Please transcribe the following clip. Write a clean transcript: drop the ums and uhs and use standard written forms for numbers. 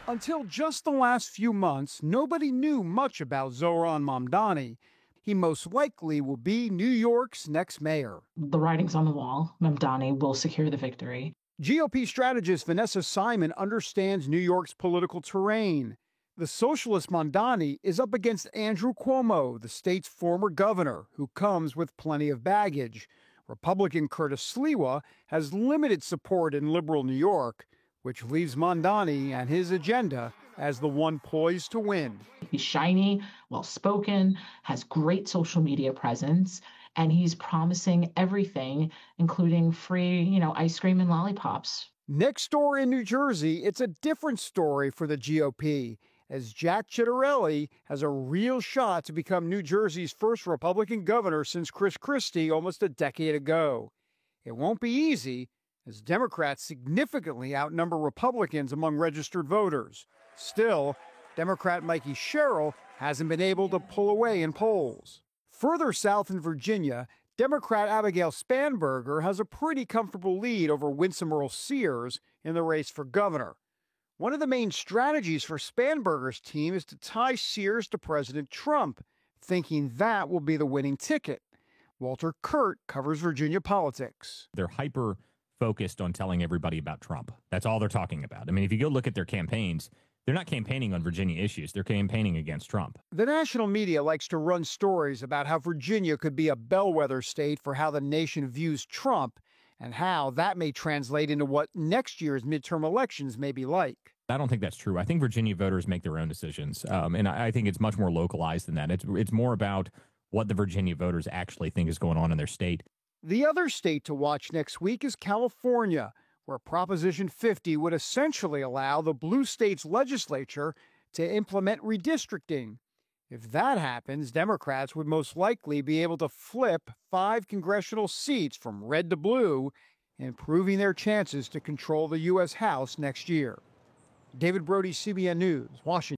Until just the last few months, nobody knew much about Zohran Mamdani. He most likely will be New York's next mayor. The writing's on the wall. Mamdani will secure the victory. GOP strategist Vanessa Simon understands New York's political terrain. The socialist Mamdani is up against Andrew Cuomo, the state's former governor, who comes with plenty of baggage. Republican Curtis Sliwa has limited support in liberal New York, which leaves Mamdani and his agenda as the one poised to win. He's shiny, well-spoken, has great social media presence, and he's promising everything, including free, ice cream and lollipops. Next door in New Jersey, it's a different story for the GOP, as Jack Ciattarelli has a real shot to become New Jersey's first Republican governor since Chris Christie almost a decade ago. It won't be easy, as Democrats significantly outnumber Republicans among registered voters. Still, Democrat Mikey Sherrill hasn't been able to pull away in polls. Further south in Virginia, Democrat Abigail Spanberger has a pretty comfortable lead over Winsome Earl Sears in the race for governor. One of the main strategies for Spanberger's team is to tie Sears to President Trump, thinking that will be the winning ticket. Walter Kurt covers Virginia politics. They're hyper-focused on telling everybody about Trump. That's all they're talking about. I mean, if you go look at their campaigns, they're not campaigning on Virginia issues. They're campaigning against Trump. The national media likes to run stories about how Virginia could be a bellwether state for how the nation views Trump and how that may translate into what next year's midterm elections may be like. I don't think that's true. I think Virginia voters make their own decisions, and I think it's much more localized than that. It's more about what the Virginia voters actually think is going on in their state. The other state to watch next week is California, where Proposition 50 would essentially allow the blue state's legislature to implement redistricting. If that happens, Democrats would most likely be able to flip 5 congressional seats from red to blue, improving their chances to control the U.S. House next year. David Brody, CBN News, Washington.